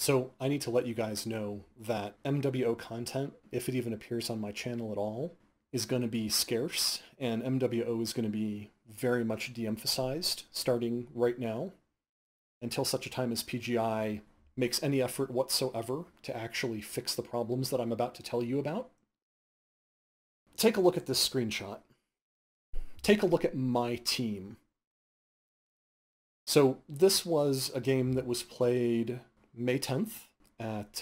So I need to let you guys know that MWO content, if it even appears on my channel at all, is going to be scarce, and MWO is going to be very much de-emphasized starting right now until such a time as PGI makes any effort whatsoever to actually fix the problems that I'm about to tell you about. Take a look at this screenshot. Take a look at my team. So this was a game that was played May 10th at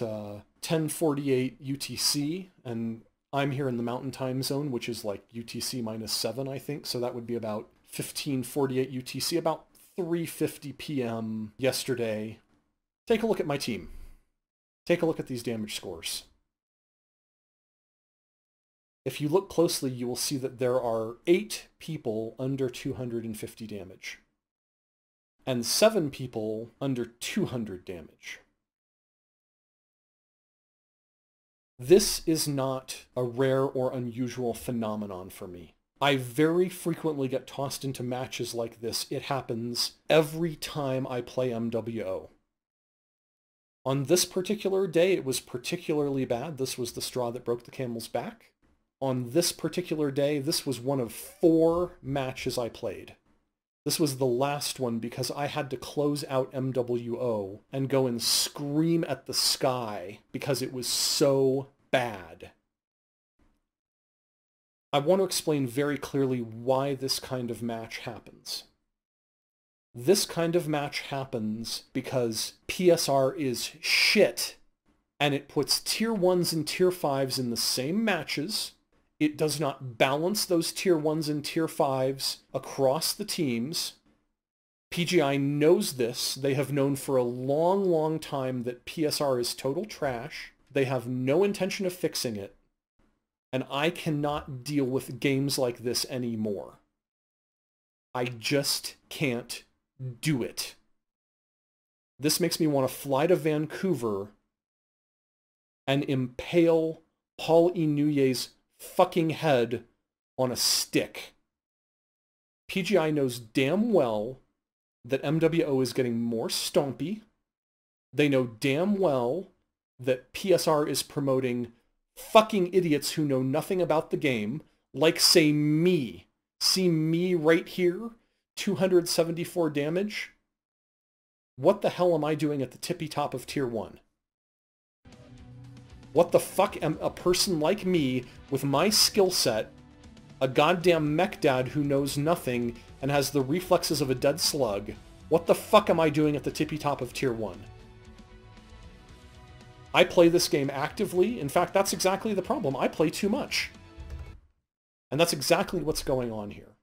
10:48 UTC, and I'm here in the Mountain Time Zone, which is like UTC -7, I think, so that would be about 15:48 UTC, about 3:50 p.m. yesterday. Take a look at my team. Take a look at these damage scores. If you look closely, you will see that there are 8 people under 250 damage, and 7 people under 200 damage. This is not a rare or unusual phenomenon for me. I very frequently get tossed into matches like this. It happens every time I play MWO. On this particular day, it was particularly bad. This was the straw that broke the camel's back. On this particular day, this was one of 4 matches I played. This was the last one because I had to close out MWO and go and scream at the sky because it was so bad. I want to explain very clearly why this kind of match happens. This kind of match happens because PSR is shit, and it puts tier 1s and tier 5s in the same matches. It does not balance those tier 1s and tier 5s across the teams. PGI knows this. They have known for a long, long time that PSR is total trash. They have no intention of fixing it. And I cannot deal with games like this anymore. I just can't do it. This makes me want to fly to Vancouver and impale Paul Inouye's fucking head on a stick. PGI knows damn well that MWO is getting more stompy. They know damn well that PSR is promoting fucking idiots who know nothing about the game, like, say, me. See me right here? 274 damage? What the hell am I doing at the tippy top of tier 1? What the fuck am a person like me, with my skill set, a goddamn mech dad who knows nothing and has the reflexes of a dead slug, what the fuck am I doing at the tippy top of tier 1? I play this game actively. In fact, that's exactly the problem. I play too much. And that's exactly what's going on here.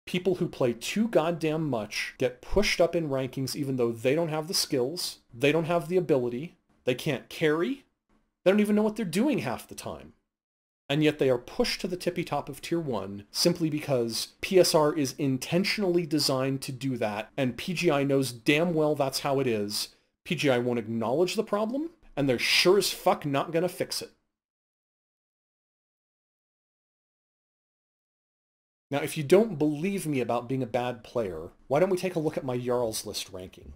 People who play too goddamn much get pushed up in rankings even though they don't have the skills, they don't have the ability, they can't carry, they don't even know what they're doing half the time. And yet they are pushed to the tippy top of tier 1 simply because PSR is intentionally designed to do that, and PGI knows damn well that's how it is. PGI won't acknowledge the problem, and they're sure as fuck not gonna fix it. Now, if you don't believe me about being a bad player, why don't we take a look at my Jarl's List ranking?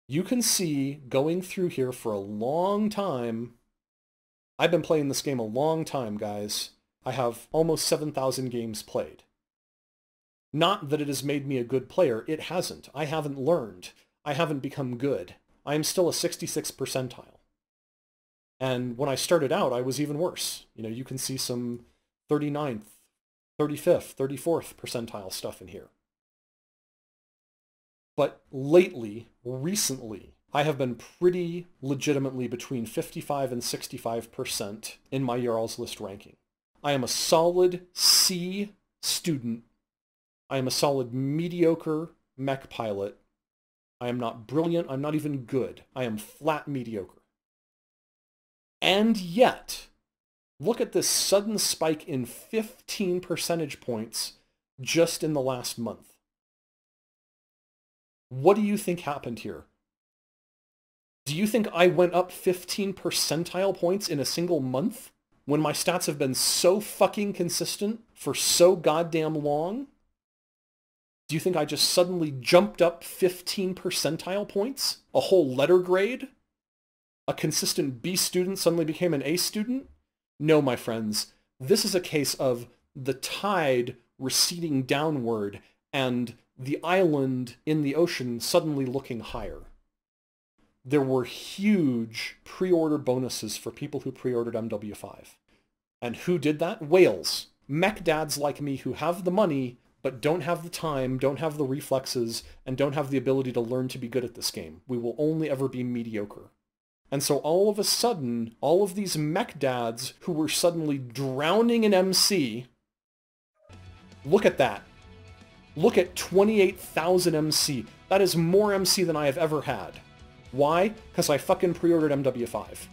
You can see, going through here for a long time, I've been playing this game a long time, guys. I have almost 7,000 games played. Not that it has made me a good player, it hasn't. I haven't learned. I haven't become good. I am still a 66th percentile. And when I started out, I was even worse. You know, you can see some 39th, 35th, 34th percentile stuff in here. But lately, recently, I have been pretty legitimately between 55 and 65% in my Jarl's List ranking. I am a solid C student. I am a solid mediocre mech pilot. I am not brilliant. I'm not even good. I am flat mediocre. And yet, look at this sudden spike in 15 percentage points just in the last month. What do you think happened here? Do you think I went up 15 percentile points in a single month when my stats have been so fucking consistent for so goddamn long? Do you think I just suddenly jumped up 15 percentile points? A whole letter grade? A consistent B student suddenly became an A student? No, my friends. This is a case of the tide receding downward and the island in the ocean suddenly looking higher. There were huge pre-order bonuses for people who pre-ordered MW5. And who did that? Whales. Mech dads like me who have the money, but don't have the time, don't have the reflexes, and don't have the ability to learn to be good at this game. We will only ever be mediocre. And so all of a sudden, all of these mech dads who were suddenly drowning in MC, look at that. Look at 28,000 MC. That is more MC than I have ever had. Why? Because I fucking pre-ordered MW5.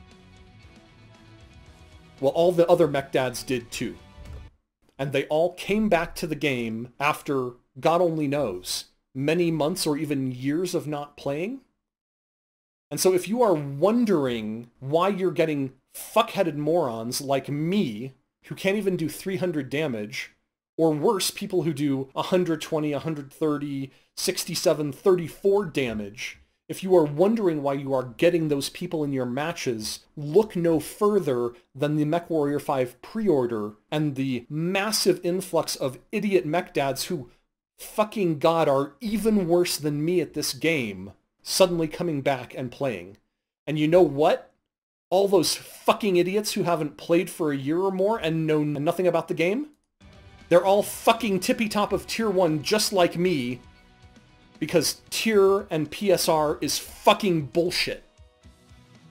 Well, all the other mech dads did too. And they all came back to the game after, God only knows, many months or even years of not playing. And so if you are wondering why you're getting fuck-headed morons like me, who can't even do 300 damage, or worse, people who do 120, 130, 67, 34 damage, if you are wondering why you are getting those people in your matches, look no further than the MechWarrior 5 pre-order and the massive influx of idiot mech dads who, fucking God, are even worse than me at this game, suddenly coming back and playing. And you know what? All those fucking idiots who haven't played for a year or more and know nothing about the game, they're all fucking tippy-top of Tier 1 just like me, because tier and PSR is fucking bullshit.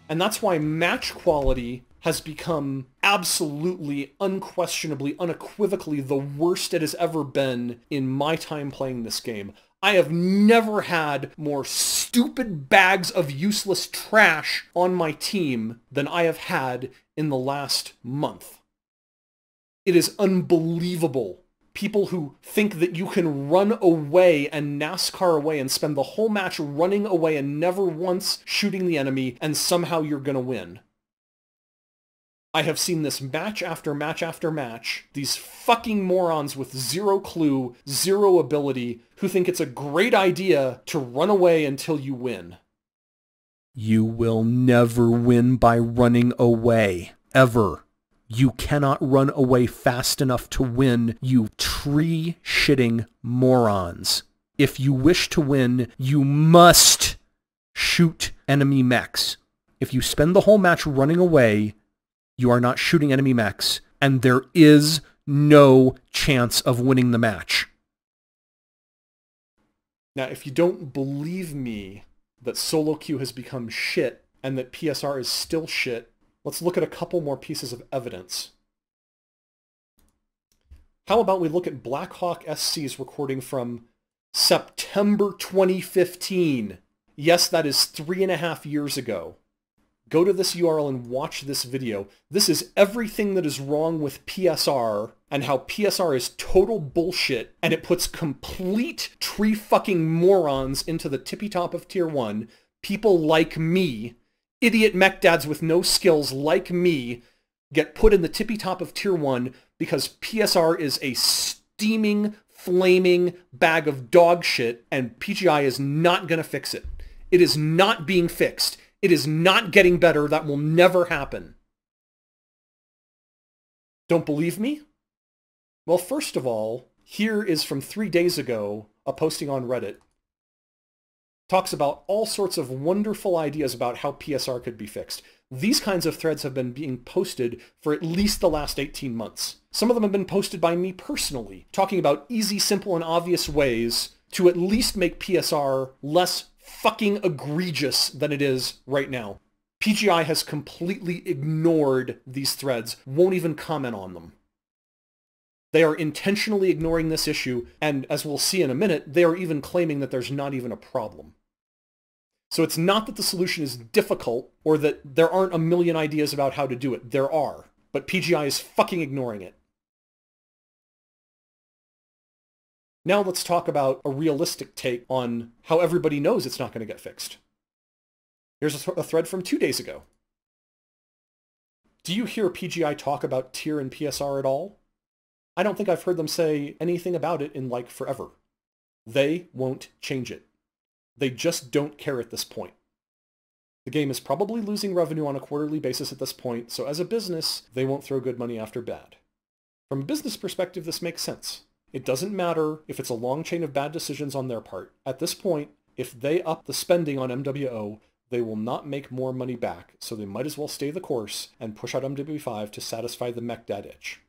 And that's why match quality has become absolutely, unquestionably, unequivocally the worst it has ever been in my time playing this game. I have never had more stupid bags of useless trash on my team than I have had in the last month. It is unbelievable. People who think that you can run away and NASCAR away and spend the whole match running away and never once shooting the enemy, and somehow you're gonna win. I have seen this match after match after match. These fucking morons with zero clue, zero ability, who think it's a great idea to run away until you win. You will never win by running away. Ever. You cannot run away fast enough to win, you tree-shitting morons. If you wish to win, you must shoot enemy mechs. If you spend the whole match running away, you are not shooting enemy mechs, and there is no chance of winning the match. Now, if you don't believe me that solo queue has become shit and that PSR is still shit, let's look at a couple more pieces of evidence. How about we look at Blackhawk SC's recording from September 2015? Yes, that is 3.5 years ago. Go to this URL and watch this video. This is everything that is wrong with PSR and how PSR is total bullshit and it puts complete tree fucking morons into the tippy top of Tier 1. People like me, idiot mech dads with no skills like me, get put in the tippy top of Tier 1 because PSR is a steaming, flaming bag of dog shit and PGI is not going to fix it. It is not being fixed. It is not getting better. That will never happen. Don't believe me? Well, first of all, here is from 3 days ago, a posting on Reddit. Talks about all sorts of wonderful ideas about how PSR could be fixed. These kinds of threads have been being posted for at least the last 18 months. Some of them have been posted by me personally, talking about easy, simple, and obvious ways to at least make PSR less fucking egregious than it is right now. PGI has completely ignored these threads, won't even comment on them. They are intentionally ignoring this issue, and as we'll see in a minute, they are even claiming that there's not even a problem. So it's not that the solution is difficult, or that there aren't a million ideas about how to do it. There are, but PGI is fucking ignoring it. Now let's talk about a realistic take on how everybody knows it's not going to get fixed. Here's a thread from 2 days ago. Do you hear PGI talk about tier and PSR at all? I don't think I've heard them say anything about it in like forever. They won't change it. They just don't care at this point. The game is probably losing revenue on a quarterly basis at this point, so as a business, they won't throw good money after bad. From a business perspective, this makes sense. It doesn't matter if it's a long chain of bad decisions on their part. At this point, if they up the spending on MWO, they will not make more money back, so they might as well stay the course and push out MW5 to satisfy the mech dad itch.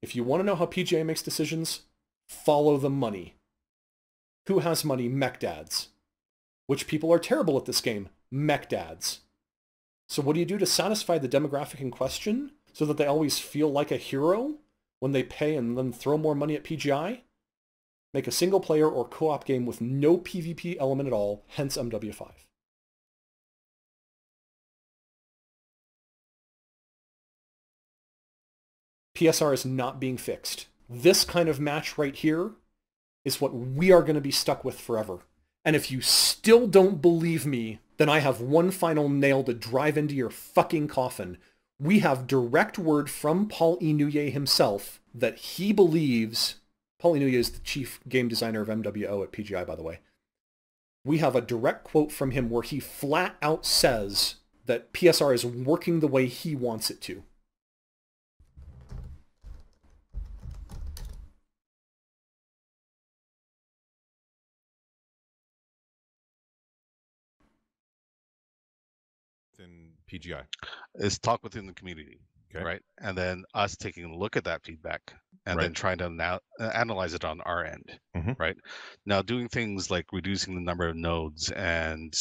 If you want to know how PGI makes decisions, follow the money. Who has money? Mech dads. Which people are terrible at this game? Mech dads. So what do you do to satisfy the demographic in question so that they always feel like a hero when they pay and then throw more money at PGI? Make a single player or co-op game with no PvP element at all, hence MW5. PSR is not being fixed. This kind of match right here is what we are going to be stuck with forever. And if you still don't believe me, then I have one final nail to drive into your fucking coffin. We have direct word from Paul Inouye himself that he believes... Paul Inouye is the chief game designer of MWO at PGI, by the way. We have a direct quote from him where he flat out says that PSR is working the way he wants it to. In PGI is talk within the community, okay. Right? And then us taking a look at that feedback and Right. then trying to analyze it on our end, right? Now, doing things like reducing the number of nodes and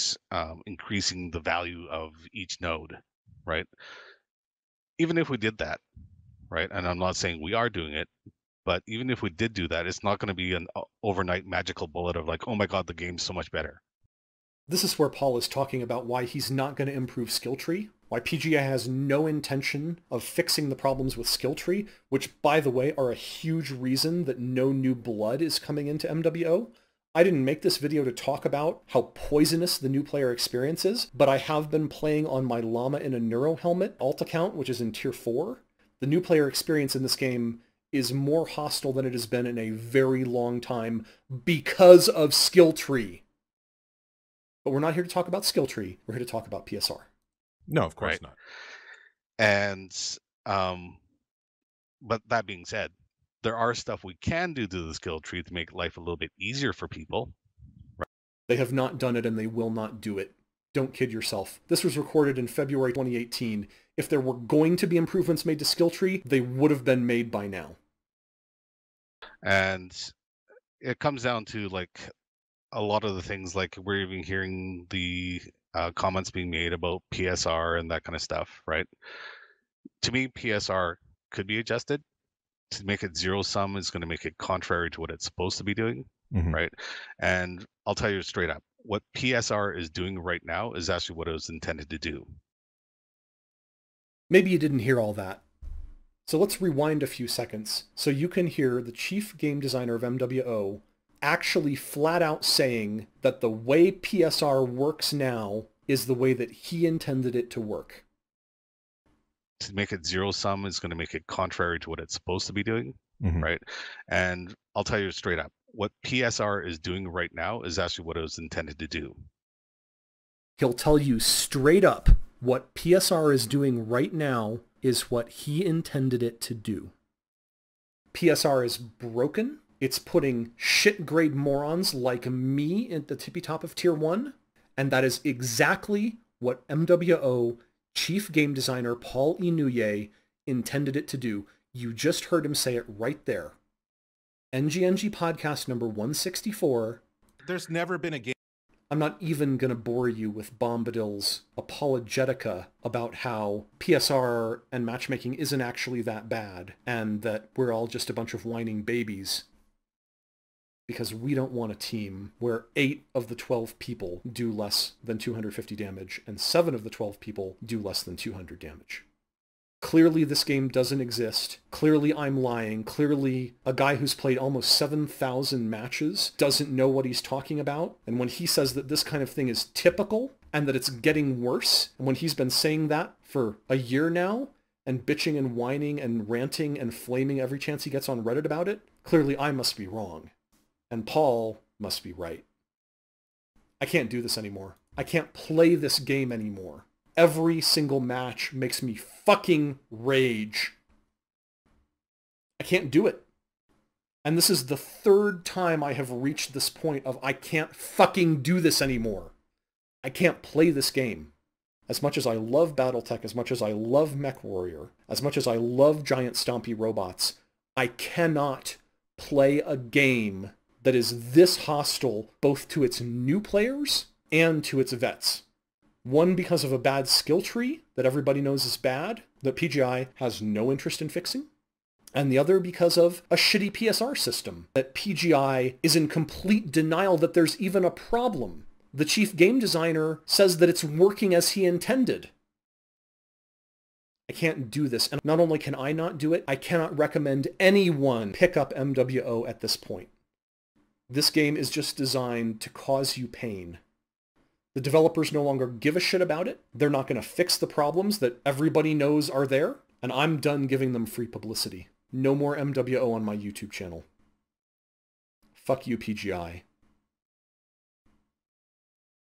increasing the value of each node, right? Even if we did that, right? And I'm not saying we are doing it, but even if we did do that, it's not going to be an overnight magical bullet of like, oh my God, the game's so much better. This is where Paul is talking about why he's not going to improve skill tree, why PGI has no intention of fixing the problems with skill tree, which, by the way, are a huge reason that no new blood is coming into MWO. I didn't make this video to talk about how poisonous the new player experience is, but I have been playing on my Llama in a Neuro Helmet alt account, which is in Tier 4. The new player experience in this game is more hostile than it has been in a very long time because of skill tree. But we're not here to talk about skill tree. We're here to talk about PSR. No, of course not. And, but that being said, there are stuff we can do to the skill tree to make life a little bit easier for people. Right? They have not done it and they will not do it. Don't kid yourself. This was recorded in February 2018. If there were going to be improvements made to skill tree, they would have been made by now. And it comes down to like a lot of the things, like we're even hearing the comments being made about PSR and that kind of stuff, right? To me, PSR could be adjusted. To make it zero sum is going to make it contrary to what it's supposed to be doing, right? And I'll tell you straight up, what PSR is doing right now is actually what it was intended to do. Maybe you didn't hear all that. So let's rewind a few seconds so you can hear the chief game designer of MWO actually flat out saying that the way PSR works now is the way that he intended it to work. To make it zero sum is going to make it contrary to what it's supposed to be doing, right? And I'll tell you straight up, what PSR is doing right now is actually what it was intended to do. He'll tell you straight up what PSR is doing right now is what he intended it to do. PSR is broken. It's putting shit-grade morons like me at the tippy top of Tier 1, and that is exactly what MWO Chief Game Designer Paul Inouye intended it to do. You just heard him say it right there. NGNG podcast number 164. There's never been a game. I'm not even going to bore you with Bombadil's apologetica about how PSR and matchmaking isn't actually that bad and that we're all just a bunch of whining babies. Because we don't want a team where 8 of the 12 people do less than 250 damage and 7 of the 12 people do less than 200 damage. Clearly this game doesn't exist. Clearly I'm lying. Clearly a guy who's played almost 7,000 matches doesn't know what he's talking about. And when he says that this kind of thing is typical and that it's getting worse, and when he's been saying that for a year now and bitching and whining and ranting and flaming every chance he gets on Reddit about it, clearly I must be wrong. And Paul must be right. I can't do this anymore. I can't play this game anymore. Every single match makes me fucking rage. I can't do it. And this is the third time I have reached this point of I can't fucking do this anymore. I can't play this game. As much as I love Battletech, as much as I love MechWarrior, as much as I love giant stompy robots, I cannot play a game that is this hostile both to its new players and to its vets. One, because of a bad skill tree that everybody knows is bad, that PGI has no interest in fixing. And the other because of a shitty PSR system that PGI is in complete denial that there's even a problem. The chief game designer says that it's working as he intended. I can't do this. And not only can I not do it, I cannot recommend anyone pick up MWO at this point. This game is just designed to cause you pain. The developers no longer give a shit about it. They're not going to fix the problems that everybody knows are there. And I'm done giving them free publicity. No more MWO on my YouTube channel. Fuck you, PGI.